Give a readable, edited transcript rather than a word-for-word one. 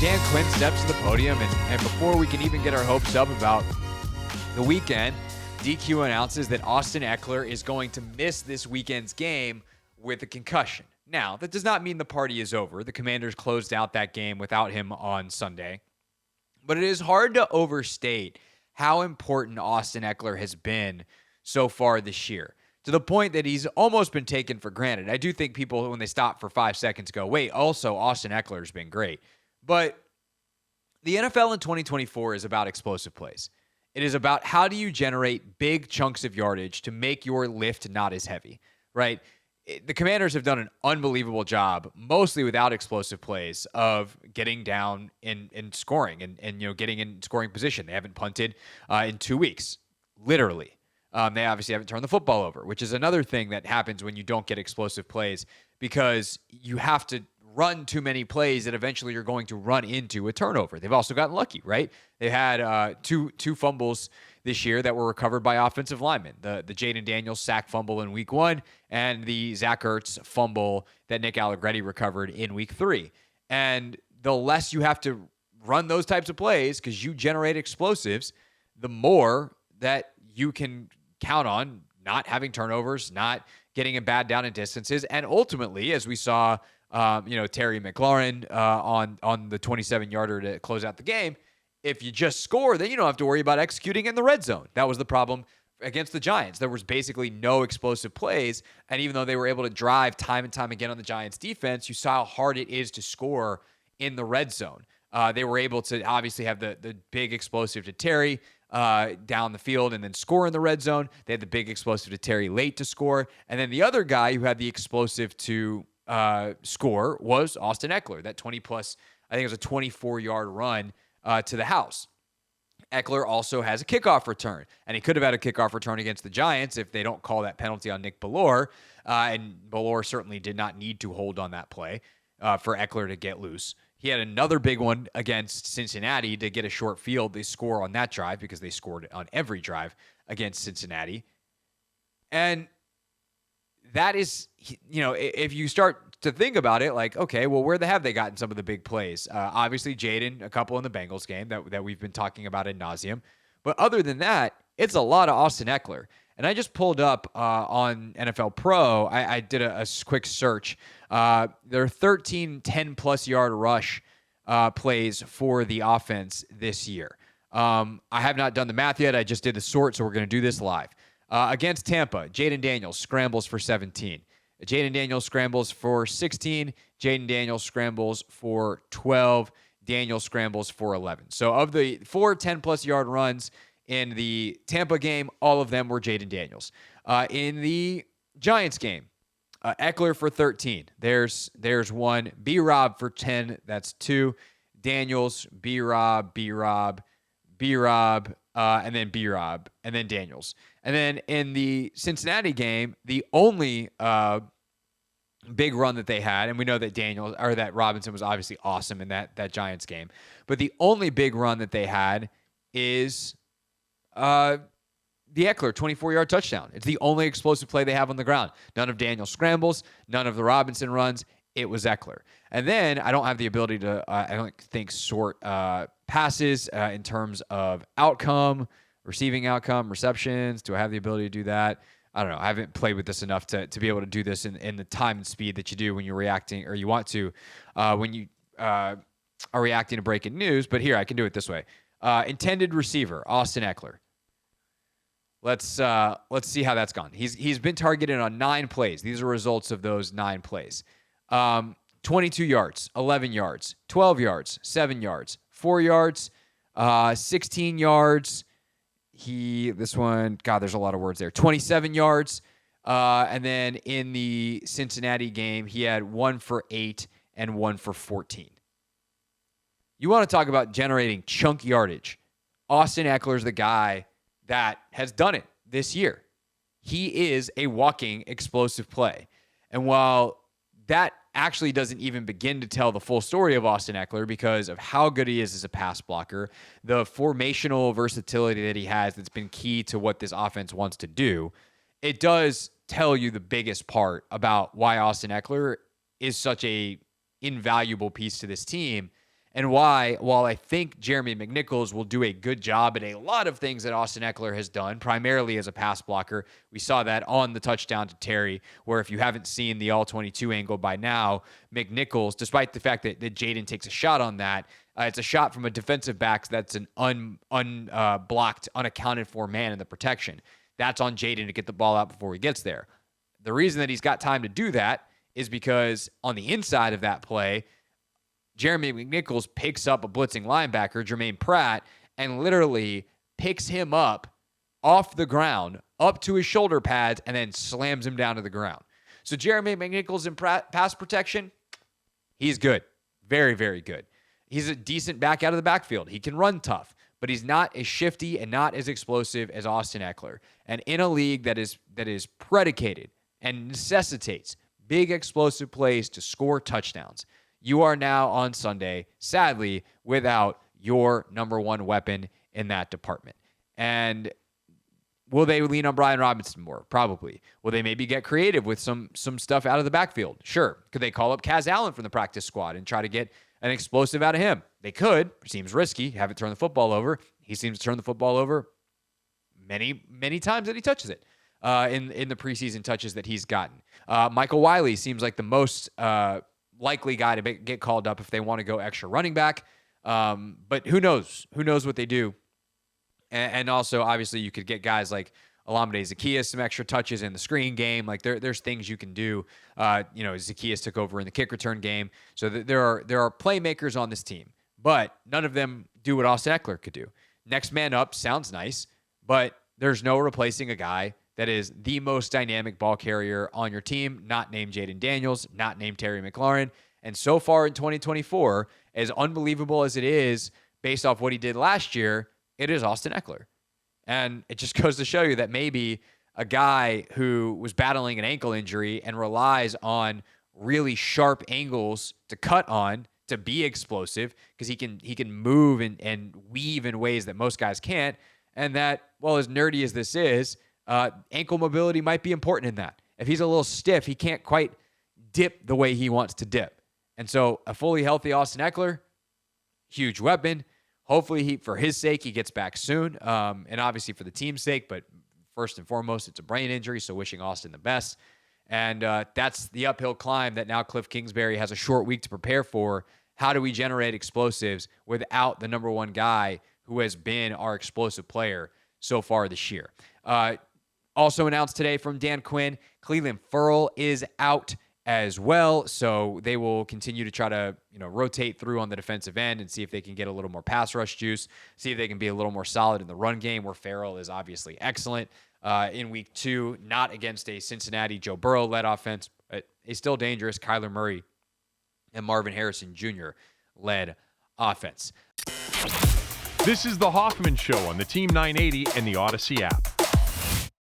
Dan Quinn steps to the podium, and before we can even get our hopes up about the weekend, DQ announces that Austin Ekeler is going to miss this weekend's game with a concussion. Now, that does not mean the party is over. The Commanders closed out that game without him on Sunday. But it is hard to overstate how important Austin Ekeler has been so far this year, to the point that he's almost been taken for granted. I do think people, when they stop for 5 seconds, go, wait, also Austin Ekeler's been great. But the NFL in 2024 is about explosive plays. It is about how do you generate big chunks of yardage to make your lift not as heavy, right? The Commanders have done an unbelievable job, mostly without explosive plays, of getting down in scoring and getting in scoring position. They haven't punted in 2 weeks, literally. They obviously haven't turned the football over, which is another thing that happens when you don't get explosive plays, because you have to run too many plays that eventually you're going to run into a turnover. They've also gotten lucky, right? They had two fumbles this year that were recovered by offensive linemen. The Jaden Daniels sack fumble in week 1 and the Zach Ertz fumble that Nick Allegretti recovered in week 3. And the less you have to run those types of plays because you generate explosives, the more that you can count on not having turnovers, not getting a bad down in distances. And ultimately, as we saw Terry McLaurin on the 27-yarder to close out the game, if you just score, then you don't have to worry about executing in the red zone. That was the problem against the Giants. There was basically no explosive plays, and even though they were able to drive time and time again on the Giants' defense, you saw how hard it is to score in the red zone. They were able to obviously have the big explosive to Terry down the field and then score in the red zone. They had the big explosive to Terry late to score, and then the other guy who had the explosive to score was Austin Ekeler. That 20-plus, I think it was a 24-yard run to the house. Ekeler also has a kickoff return, and he could have had a kickoff return against the Giants if they don't call that penalty on Nick Bellore, and Bellore certainly did not need to hold on that play for Ekeler to get loose. He had another big one against Cincinnati to get a short field. They score on that drive because they scored on every drive against Cincinnati. And that is, if you start to think about it, like, okay, well, where have they gotten some of the big plays? Obviously, Jaden, a couple in the Bengals game that we've been talking about ad nauseum. But other than that, it's a lot of Austin Ekeler. And I just pulled up on NFL Pro. I did a quick search. There are 13 10-plus yard rush plays for the offense this year. I have not done the math yet. I just did the sort, so we're going to do this live. Against Tampa, Jaden Daniels scrambles for 17. Jaden Daniels scrambles for 16. Jaden Daniels scrambles for 12. Daniels scrambles for 11. So of the 4 10-plus yard runs in the Tampa game, all of them were Jaden Daniels. In the Giants game, Ekeler for 13. There's one. B-Rob for 10. That's 2. Daniels, B-Rob, B-Rob, B-Rob, and then B-Rob, and then Daniels. And then in the Cincinnati game, the only big run that they had, and we know that that Robinson was obviously awesome in that Giants game, but the only big run that they had is the Ekeler 24-yard touchdown. It's the only explosive play they have on the ground. None of Daniel scrambles, none of the Robinson runs. It was Ekeler. And then I don't have the ability to, I don't think, sort passes in terms of outcome, receiving outcome, receptions. Do I have the ability to do that? I don't know. I haven't played with this enough to be able to do this in the time and speed that you do when you're reacting, or you want to when you are reacting to breaking news. But here, I can do it this way. Intended receiver, Austin Ekeler. Let's see how that's gone. He's been targeted on 9 plays. These are results of those 9 plays. 22 yards, 11 yards, 12 yards, 7 yards, 4 yards, 16 yards. There's a lot of words there. 27 yards. And then in the Cincinnati game, he had 1 for 8 and 1 for 14. You want to talk about generating chunk yardage. Austin Ekeler's the guy that has done it this year. He is a walking explosive play. And while that actually doesn't even begin to tell the full story of Austin Ekeler because of how good he is as a pass blocker, the formational versatility that he has that's been key to what this offense wants to do, it does tell you the biggest part about why Austin Ekeler is such a invaluable piece to this team. and why, while I think Jeremy McNichols will do a good job at a lot of things that Austin Ekeler has done, primarily as a pass blocker. We saw that on the touchdown to Terry, where if you haven't seen the all-22 angle by now, McNichols, despite the fact that Jaden takes a shot on that, it's a shot from a defensive back that's an unblocked, unaccounted for man in the protection. That's on Jaden to get the ball out before he gets there. The reason that he's got time to do that is because on the inside of that play, Jeremy McNichols picks up a blitzing linebacker, Jermaine Pratt, and literally picks him up off the ground, up to his shoulder pads, and then slams him down to the ground. So Jeremy McNichols in pass protection, he's good. Very, very good. He's a decent back out of the backfield. He can run tough, but he's not as shifty and not as explosive as Austin Ekeler. And in a league that is predicated and necessitates big explosive plays to score touchdowns, you are now on Sunday, sadly, without your number one weapon in that department. And will they lean on Brian Robinson more? Probably. Will they maybe get creative with some stuff out of the backfield? Sure. Could they call up Kaz Allen from the practice squad and try to get an explosive out of him? They could. Seems risky. Have it turn the football over. He seems to turn the football over many, many times that he touches it in the preseason touches that he's gotten. Michael Wiley seems like the most likely guy to get called up if they want to go extra running back. But who knows? Who knows what they do? And also, obviously, you could get guys like Olamide Zaccheaus some extra touches in the screen game. Like there's things you can do. Zaccheaus took over in the kick return game. So there are playmakers on this team, but none of them do what Austin Ekeler could do. Next man up sounds nice, but there's no replacing a guy that is the most dynamic ball carrier on your team, not named Jaden Daniels, not named Terry McLaurin. And so far in 2024, as unbelievable as it is based off what he did last year, it is Austin Ekeler. And it just goes to show you that maybe a guy who was battling an ankle injury and relies on really sharp angles to cut on to be explosive, because he can move and weave in ways that most guys can't. And that, well, as nerdy as this is, ankle mobility might be important in that. If he's a little stiff, he can't quite dip the way he wants to dip. And so a fully healthy Austin Ekeler, huge weapon. Hopefully, for his sake, he gets back soon. And obviously for the team's sake, but first and foremost, it's a brain injury, so wishing Austin the best. And that's the uphill climb that now Cliff Kingsbury has a short week to prepare for. How do we generate explosives without the number one guy who has been our explosive player so far this year? Also announced today from Dan Quinn, Cleveland Ferrell is out as well. So they will continue to try to, rotate through on the defensive end and see if they can get a little more pass rush juice, see if they can be a little more solid in the run game, where Ferrell is obviously excellent in week 2, not against a Cincinnati Joe Burrow-led offense, but a still dangerous Kyler Murray and Marvin Harrison Jr. led offense. This is the Hoffman Show on the Team 980 and the Odyssey app.